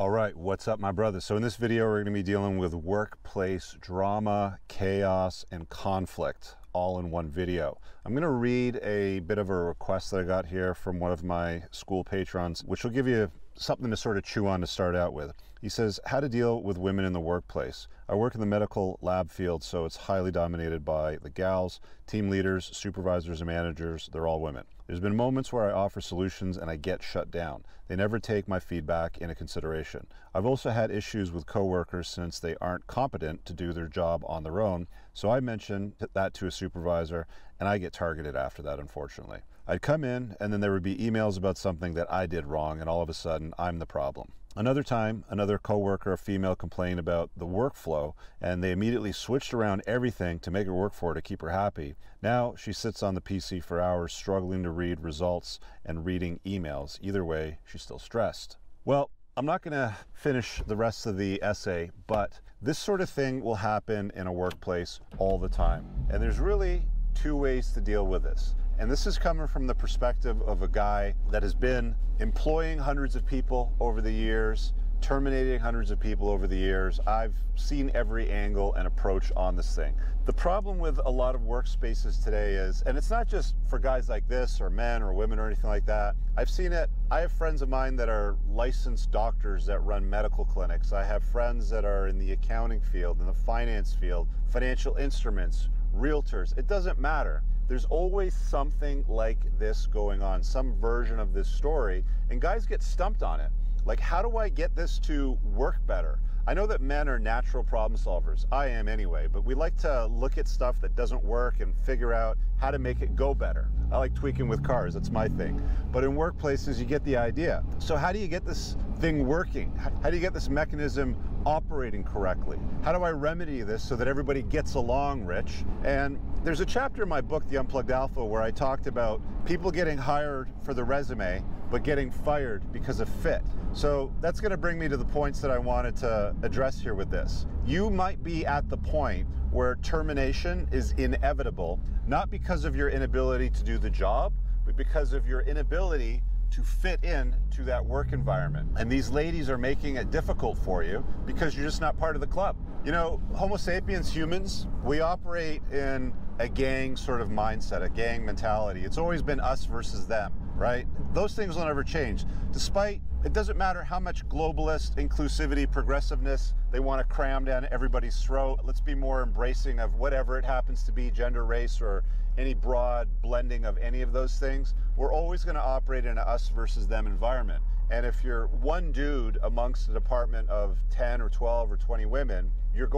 All right, what's up, my brother? So in this video, we're going to be dealing with workplace drama, chaos, and conflict all in one video. I'm going to read a bit of a request that I got here from one of my school patrons, which will give you something to sort of chew on to start out with. He says, how to deal with women in the workplace. I work in the medical lab field, so it's highly dominated by the gals, team leaders, supervisors, and managers. They're all women. There's been moments where I offer solutions and I get shut down. They never take my feedback into consideration. I've also had issues with coworkers since they aren't competent to do their job on their own, so I mention that to a supervisor and I get targeted after that, unfortunately. I'd come in and then there would be emails about something that I did wrong, and all of a sudden I'm the problem. Another time, another coworker, a female, complained about the workflow, and they immediately switched around everything to make her work for her to keep her happy. Now she sits on the PC for hours struggling to read results and reading emails. Either way, she's still stressed. Well, I'm not going to finish the rest of the essay, but this sort of thing will happen in a workplace all the time. And there's really two ways to deal with this. And this is coming from the perspective of a guy that has been employing hundreds of people over the years, terminating hundreds of people over the years. I've seen every angle and approach on this thing. The problem with a lot of workspaces today is, and it's not just for guys like this or men or women or anything like that. I've seen it. I have friends of mine that are licensed doctors that run medical clinics. I have friends that are in the accounting field, in the finance field, financial instruments, realtors. It doesn't matter. There's always something like this going on, some version of this story, and guys get stumped on it. Like, how do I get this to work better? I know that men are natural problem solvers. I am anyway, but we like to look at stuff that doesn't work and figure out how to make it go better. I like tweaking with cars, that's my thing. But in workplaces, you get the idea. So how do you get this thing working? How do you get this mechanism operating correctly? How do I remedy this so that everybody gets along, Rich? And there's a chapter in my book, The Unplugged Alpha, where I talked about people getting hired for the resume, but getting fired because of fit. So that's going to bring me to the points that I wanted to address here with this. You might be at the point where termination is inevitable, not because of your inability to do the job, but because of your inability to fit in to that work environment. And these ladies are making it difficult for you because you're just not part of the club. You know, Homo sapiens humans, we operate in a gang sort of mindset, a gang mentality. It's always been us versus them, right? Those things will never change. Despite, it doesn't matter how much globalist, inclusivity, progressiveness they want to cram down everybody's throat. Let's be more embracing of whatever it happens to be, gender, race, or any broad blending of any of those things. We're always going to operate in an us versus them environment. And if you're one dude amongst a department of 10 or 12 or 20 women, you're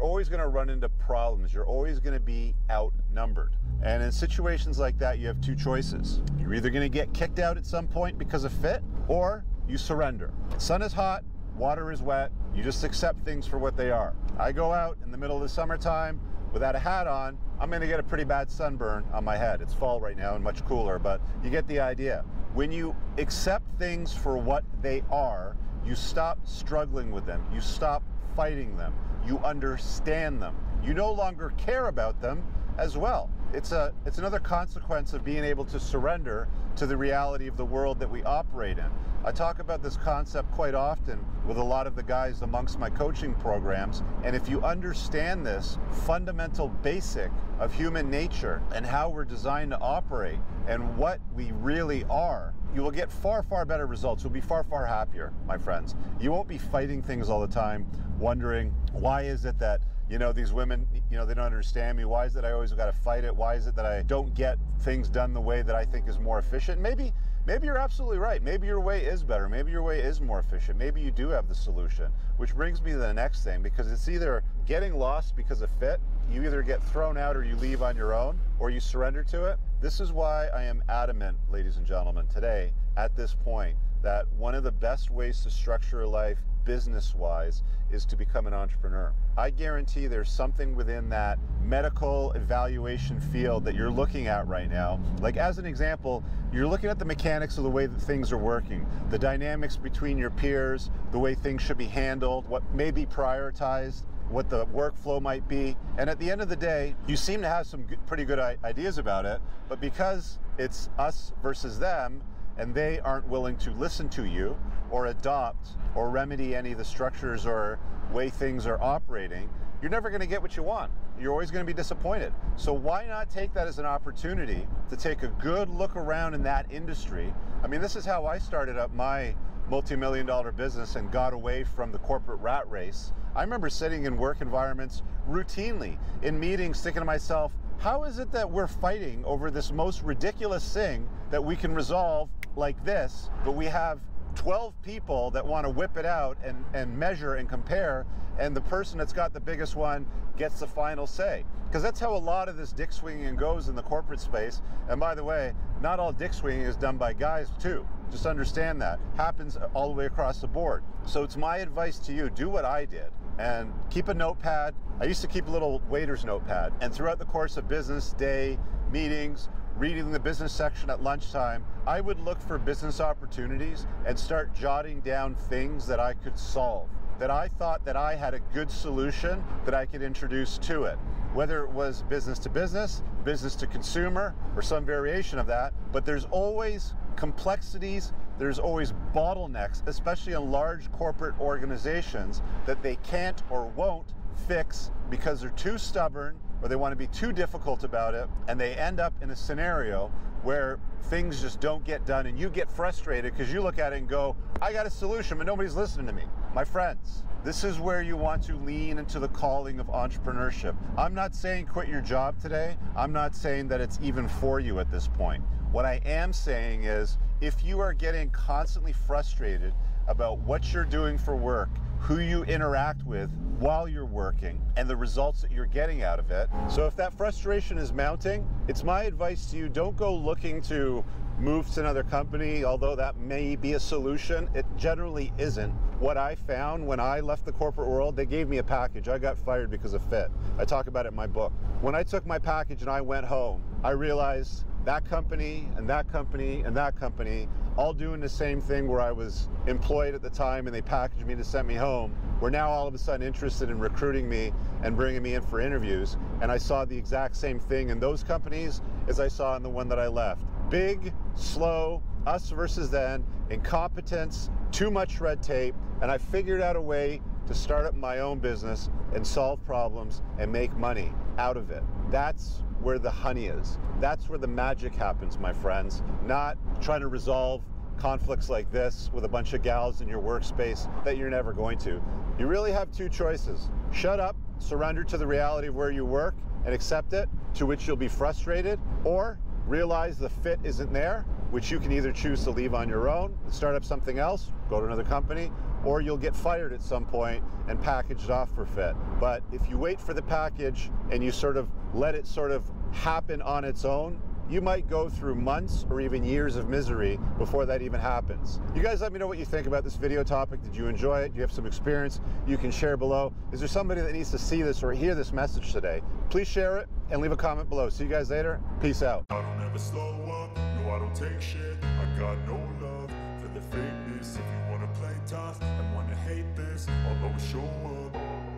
always going to run into problems. You're always going to be outnumbered. And in situations like that, you have two choices. You're either going to get kicked out at some point because of fit, or you surrender. Sun is hot, water is wet, you just accept things for what they are. I go out in the middle of the summertime without a hat on, I'm going to get a pretty bad sunburn on my head. It's fall right now and much cooler, but you get the idea. When you accept things for what they are, you stop struggling with them. You stop fighting them. You understand them. You no longer care about them as well. It's another consequence of being able to surrender to the reality of the world that we operate in. I talk about this concept quite often with a lot of the guys amongst my coaching programs, and if you understand this fundamental basic of human nature and how we're designed to operate and what we really are, you will get far, far better results. You'll be far, far happier, my friends. You won't be fighting things all the time, wondering, why is it that, you know, these women, you know, they don't understand me? Why is it I always got to fight it? Why is it that I don't get things done the way that I think is more efficient? Maybe you're absolutely right. Maybe your way is better. Maybe your way is more efficient. Maybe you do have the solution, which brings me to the next thing, because it's either getting lost because of fit, you either get thrown out or you leave on your own, or you surrender to it. This is why I am adamant, ladies and gentlemen, today, at this point, that one of the best ways to structure a life business-wise is to become an entrepreneur. I guarantee there's something within that medical evaluation field that you're looking at right now. Like, as an example, you're looking at the mechanics of the way that things are working, the dynamics between your peers, the way things should be handled, what may be prioritized, what the workflow might be. And at the end of the day, you seem to have some pretty good ideas about it, but because it's us versus them, and they aren't willing to listen to you or adopt or remedy any of the structures or way things are operating, you're never going to get what you want. You're always going to be disappointed. So why not take that as an opportunity to take a good look around in that industry? I mean, this is how I started up my multi-million-dollar business and got away from the corporate rat race. I remember sitting in work environments routinely in meetings thinking to myself, how is it that we're fighting over this most ridiculous thing that we can resolve like this, but we have 12 people that want to whip it out and measure and compare, and the person that's got the biggest one gets the final say? Because that's how a lot of this dick swinging goes in the corporate space. And by the way, not all dick swinging is done by guys too. Just understand that. Happens all the way across the board. So it's my advice to you, do what I did and keep a notepad. I used to keep a little waiter's notepad, and throughout the course of business day, meetings, reading the business section at lunchtime, I would look for business opportunities and start jotting down things that I could solve, that I thought that I had a good solution that I could introduce to it. Whether it was business to consumer, or some variation of that, but there's always complexities, there's always bottlenecks, especially in large corporate organizations, that they can't or won't fix because they're too stubborn or they want to be too difficult about it, and they end up in a scenario where things just don't get done and you get frustrated because you look at it and go, I got a solution, but nobody's listening to me. My friends, this is where you want to lean into the calling of entrepreneurship. I'm not saying quit your job today. I'm not saying that it's even for you at this point. What I am saying is, if you are getting constantly frustrated about what you're doing for work, who you interact with while you're working, and the results that you're getting out of it. So if that frustration is mounting, it's my advice to you, don't go looking to move to another company, although that may be a solution. It generally isn't. What I found when I left the corporate world, they gave me a package. I got fired because of fit. I talk about it in my book. When I took my package and I went home, I realized that company and that company and that company all doing the same thing, where I was employed at the time and they packaged me to send me home, were now all of a sudden interested in recruiting me and bringing me in for interviews. And I saw the exact same thing in those companies as I saw in the one that I left. Big, slow, us versus them, incompetence, too much red tape, and I figured out a way to start up my own business and solve problems and make money out of it. That's where the honey is. That's where the magic happens, my friends. Not trying to resolve conflicts like this with a bunch of gals in your workspace that you're never going to. You really have two choices. Shut up, surrender to the reality of where you work and accept it, to which you'll be frustrated, or realize the fit isn't there, which you can either choose to leave on your own, start up something else, go to another company, or you'll get fired at some point and packaged off for fit. But if you wait for the package and you sort of let it sort of happen on its own, you might go through months or even years of misery before that even happens. You guys let me know what you think about this video topic. Did you enjoy it? Do you have some experience you can share below? Is there somebody that needs to see this or hear this message today? Please share it and leave a comment below. See you guys later. Peace out. I don't ever slow up, no I don't take shit. I got no love for the fakeness. If you wanna play tough and wanna hate this, I'll always show up.